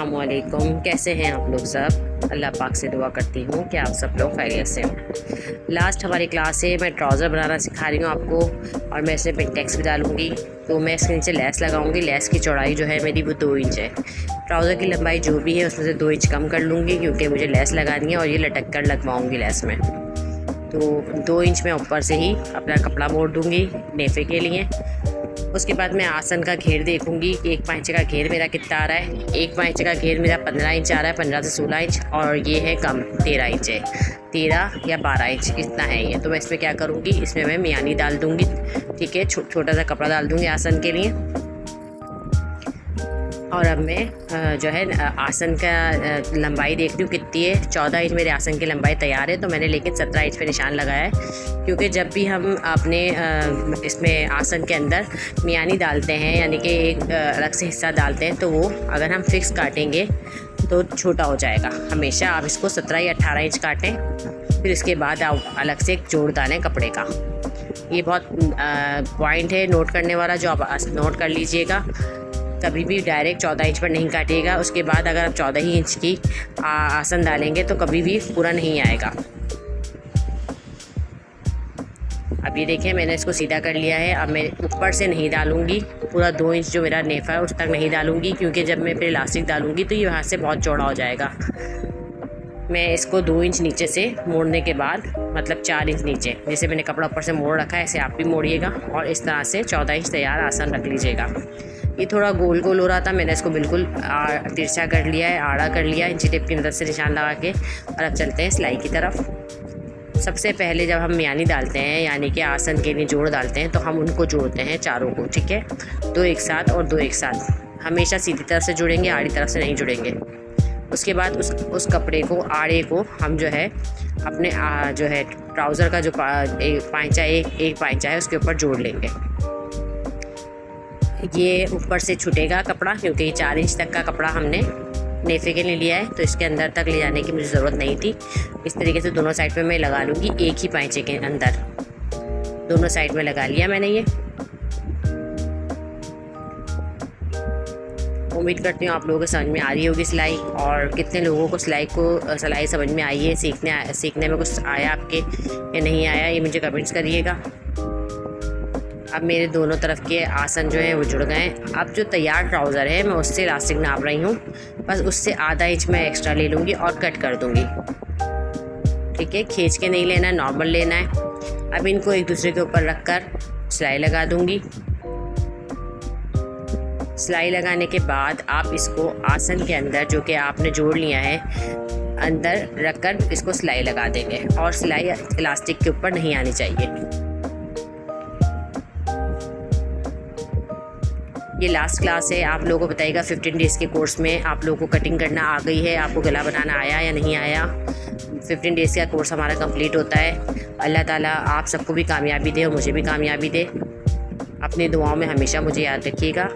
अस्सलामुअलैकुम। कैसे हैं आप लोग सब? अल्लाह पाक से दुआ करती हूँ कि आप सब लोग खैरियत से हों। लास्ट हमारी क्लास से मैं ट्राउज़र बनाना सिखा रही हूँ आपको, और मैं इसमें पिनटेक्स भी डालूँगी। तो मैं इसके नीचे लेस लगाऊँगी। लेस की चौड़ाई जो है मेरी वो 2 इंच है। ट्राउज़र की लंबाई जो भी है उसमें से 2 इंच कम कर लूँगी, क्योंकि मुझे लेस लगानी है और ये लटक कर लगवाऊँगी लेस में। तो 2 इंच में ऊपर से ही अपना कपड़ा मोड़ दूँगी नेफे के लिए। उसके बाद मैं आसन का घेर देखूंगी कि 1 पाइंचे का घेर मेरा कितना आ रहा है। 1 पाइंचे का घेर मेरा 15 इंच आ रहा है, 15 से 16 इंच, और ये है कम 13 इंच है। 13 या 12 इंच इतना है ये। तो मैं इसमें क्या करूँगी, इसमें मैं मियानी डाल दूँगी। ठीक है, छोटा सा कपड़ा डाल दूँगी आसन के लिए। और अब मैं जो है आसन का लंबाई देख रही हूँ कितनी है। 14 इंच मेरे आसन की लंबाई तैयार है, तो मैंने लेकिन 17 इंच पे निशान लगाया है, क्योंकि जब भी हम अपने इसमें आसन के अंदर मियानी डालते हैं, यानी कि एक अलग से हिस्सा डालते हैं, तो वो अगर हम फिक्स काटेंगे तो छोटा हो जाएगा। हमेशा आप इसको 17 या 18 इंच काटें, फिर इसके बाद आप अलग से एक जोड़ डालें कपड़े का। ये बहुत पॉइंट है नोट करने वाला, जो आप नोट कर लीजिएगा। कभी भी डायरेक्ट 14 इंच पर नहीं काटिएगा। उसके बाद अगर आप 14 ही इंच की आसन डालेंगे तो कभी भी पूरा नहीं आएगा। अब ये देखिए, मैंने इसको सीधा कर लिया है। अब मैं ऊपर से नहीं डालूँगी, पूरा 2 इंच जो मेरा नेफा है उस तक नहीं डालूँगी, क्योंकि जब मैं फिर इलास्टिक डालूँगी तो ये वहाँ से बहुत चौड़ा हो जाएगा। मैं इसको 2 इंच नीचे से मोड़ने के बाद, मतलब 4 इंच नीचे, जैसे मैंने कपड़ा ऊपर से मोड़ रखा है ऐसे आप भी मोड़िएगा, और इस तरह से 14 इंच तैयार आसन रख लीजिएगा। ये थोड़ा गोल गोल हो रहा था, मैंने इसको बिल्कुल तिरछा कर लिया है, आड़ा कर लिया इंची टेप की मदद से निशान लगा के। और अब चलते हैं सिलाई की तरफ। सबसे पहले जब हम मियानी डालते हैं, यानी कि आसन के लिए जोड़ डालते हैं, तो हम उनको जोड़ते हैं चारों को। ठीक है, 2 एक साथ और 2 एक साथ। हमेशा सीधी तरफ से जुड़ेंगे, आड़ी तरफ से नहीं जुड़ेंगे। उसके बाद उस कपड़े को, आड़े को हम जो है अपने जो है ट्राउज़र का जो पाइंचा एक पाइंचा है उसके ऊपर जोड़ लेंगे। ये ऊपर से छूटेगा कपड़ा, क्योंकि ये 4 इंच तक का कपड़ा हमने नेफे के लिए लिया है, तो इसके अंदर तक ले जाने की मुझे ज़रूरत नहीं थी। इस तरीके से दोनों साइड पे मैं लगा लूँगी, एक ही पाइंचे के अंदर। दोनों साइड में लगा लिया मैंने ये। उम्मीद करती हूँ आप लोगों को समझ में आ रही होगी सिलाई, और कितने लोगों को सिलाई समझ में आई है, सीखने में कुछ आया आपके या नहीं आया, ये मुझे कमेंट्स करिएगा। अब मेरे दोनों तरफ के आसन जो है वो जुड़ गए हैं। अब जो तैयार ट्राउज़र है मैं उससे इलास्टिक नाप रही हूँ, बस उससे आधा इंच मैं एक्स्ट्रा ले लूँगी और कट कर दूँगी। ठीक है, खींच के नहीं लेना है, नॉर्मल लेना है। अब इनको एक दूसरे के ऊपर रख कर सिलाई लगा दूँगी। सिलाई लगाने के बाद आप इसको आसन के अंदर, जो कि आपने जोड़ लिया है, अंदर रख कर इसको सिलाई लगा देंगे, और सिलाई इलास्टिक के ऊपर नहीं आनी चाहिए। ये लास्ट क्लास है। आप लोगों को बताइएगा 15 डेज़ के कोर्स में आप लोगों को कटिंग करना आ गई है, आपको गला बनाना आया या नहीं आया। 15 डेज़ का कोर्स हमारा कंप्लीट होता है। अल्लाह ताला आप सबको भी कामयाबी दे और मुझे भी कामयाबी दे। अपनी दुआओं में हमेशा मुझे याद रखिएगा।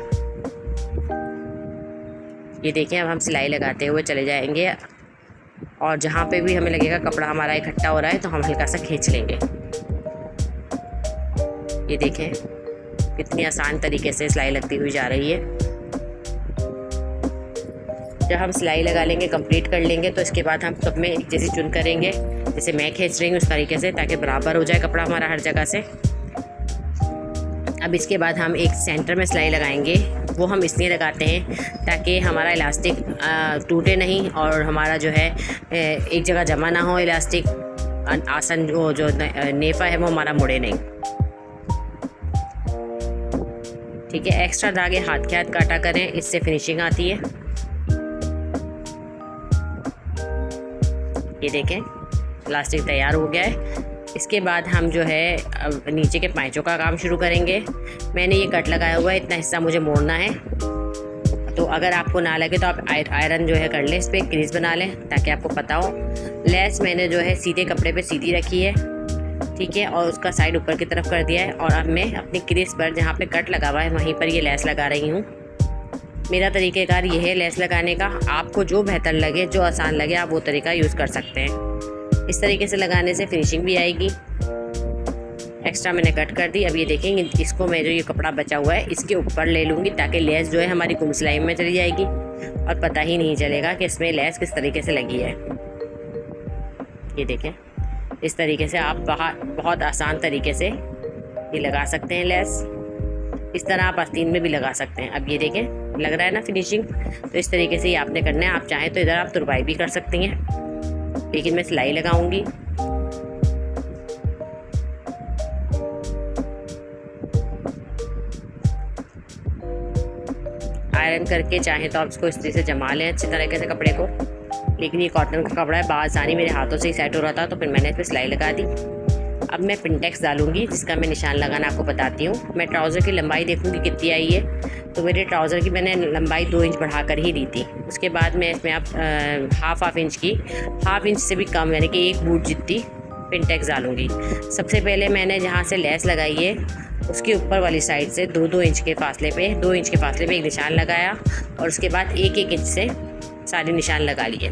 ये देखें, अब हम सिलाई लगाते हुए चले जाएंगे, और जहाँ पे भी हमें लगेगा कपड़ा हमारा इकट्ठा हो रहा है तो हम हल्का सा खींच लेंगे। ये देखें कितनी आसान तरीके से सिलाई लगती हुई जा रही है। जब हम सिलाई लगा लेंगे, कंप्लीट कर लेंगे, तो इसके बाद हम सब में एक जैसी चुन करेंगे, जैसे मैं खींच रही हूँ उस तरीके से, ताकि बराबर हो जाए कपड़ा हमारा हर जगह से। अब इसके बाद हम एक सेंटर में सिलाई लगाएंगे। वो हम इसलिए लगाते हैं ताकि हमारा इलास्टिक टूटे नहीं, और हमारा जो है एक जगह जमा ना हो इलास्टिक। आसन जो नेफा है वो हमारा मुड़े नहीं। ठीक है, एक्स्ट्रा धागे हाथ के हाथ काटा करें, इससे फिनिशिंग आती है। ये देखें, इलास्टिक तैयार हो गया है। इसके बाद हम जो है नीचे के पाइंचों का काम शुरू करेंगे। मैंने ये कट लगाया हुआ है, इतना हिस्सा मुझे मोड़ना है। तो अगर आपको ना लगे तो आप आयरन जो है कर लें, इस पर क्रीज बना लें ताकि आपको पता हो। लेस मैंने जो है सीधे कपड़े पे सीधी रखी है। ठीक है, और उसका साइड ऊपर की तरफ कर दिया है, और अब मैं अपनी क्रीज पर जहाँ पे कट लगा हुआ है वहीं पर ये लेस लगा रही हूँ। मेरा तरीक़ेकार ये है लेस लगाने का। आपको जो बेहतर लगे, जो आसान लगे, आप वो तरीका यूज़ कर सकते हैं। इस तरीके से लगाने से फिनिशिंग भी आएगी। एक्स्ट्रा मैंने कट कर दी। अब ये देखेंगे, इसको मैं जो ये कपड़ा बचा हुआ है इसके ऊपर ले लूँगी ताकि लेस जो है हमारी गुम सिलाई में चली जाएगी और पता ही नहीं चलेगा कि इसमें लेस किस तरीके से लगी है। ये देखें, इस तरीके से आप बहुत आसान तरीके से ये लगा सकते हैं लेस। इस तरह आप आस्तीन में भी लगा सकते हैं। अब ये देखें, लग रहा है ना फिनिशिंग। तो इस तरीके से ये आपने करना है। आप चाहें तो इधर आप तुरपाई भी कर सकती हैं, लेकिन मैं सिलाई लगाऊंगी। आयरन करके चाहें तो आप इसको इस तरह से जमा लें अच्छी तरीके से कपड़े को, लेकिन ये कॉटन का कपड़ा है, बासानी मेरे हाथों से ही सेट हो रहा था तो फिर मैंने इस पर सिलाई लगा दी। अब मैं पिंटेक्स डालूंगी, जिसका मैं निशान लगाना आपको बताती हूँ। मैं ट्राउज़र की लंबाई देखूंगी कितनी आई है, तो मेरे ट्राउज़र की मैंने लंबाई 2 इंच बढ़ा कर ही दी थी। उसके बाद मैं इसमें आप हाफ इंच की, हाफ इंच से भी कम यानी कि 1 बूट जितनी पिंटेक्स डालूंगी। सबसे पहले मैंने जहाँ से लेस लगाई है उसके ऊपर वाली साइड से 2-2 इंच के फासले पे एक निशान लगाया और उसके बाद 1-1 इंच से सारे निशान लगा लिए।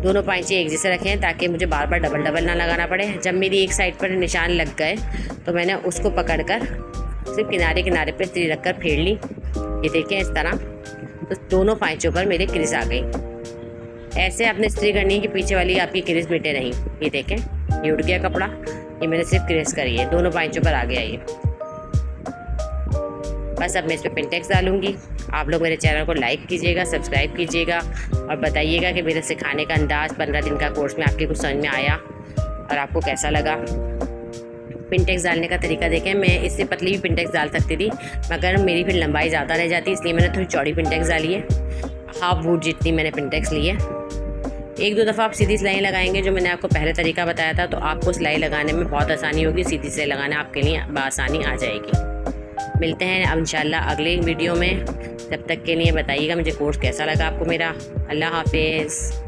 दोनों पाइंचे एक जैसे रखें ताकि मुझे बार बार डबल ना लगाना पड़े। जब मेरी एक साइड पर निशान लग गए तो मैंने उसको पकड़कर सिर्फ किनारे पे स्त्री रखकर फेर ली। ये देखें इस तरह, तो दोनों पाइंचों पर मेरे क्रिस आ गई। ऐसे आपने स्त्री करनी है कि पीछे वाली आपकी क्रिस मिटे नहीं। ये देखें, ये उड़ गया कपड़ा, ये मैंने सिर्फ क्रिस करी है, दोनों पाइंचों पर आ गया ये। बस अब मैं इस पर पिंटेक्स डालूंगी। आप लोग मेरे चैनल को लाइक कीजिएगा, सब्सक्राइब कीजिएगा और बताइएगा कि मेरे सिखाने का अंदाज़ 15 दिन का कोर्स में आपके कुछ समझ में आया और आपको कैसा लगा। पिंटेक्स डालने का तरीका देखें, मैं इससे पतली भी पिंटेक्स डाल सकती थी मगर मेरी फिर लंबाई ज़्यादा रह जाती, इसलिए मैंने थोड़ी चौड़ी पिंटेक्स डाली है। हाफ बूट जितनी मैंने पिंटेक्स ली है। 1-2 दफ़ा आप सीधी सिलाई लगाएंगे, जो मैंने आपको पहले तरीका बताया था, तो आपको सिलाई लगाने में बहुत आसानी होगी। सीधी सिलाई लगाना आपके लिए बआसानी आ जाएगी। मिलते हैं अब इंशाल्लाह अगले वीडियो में। तब तक के लिए बताइएगा मुझे कोर्स कैसा लगा आपको मेरा। अल्लाह हाफिज़।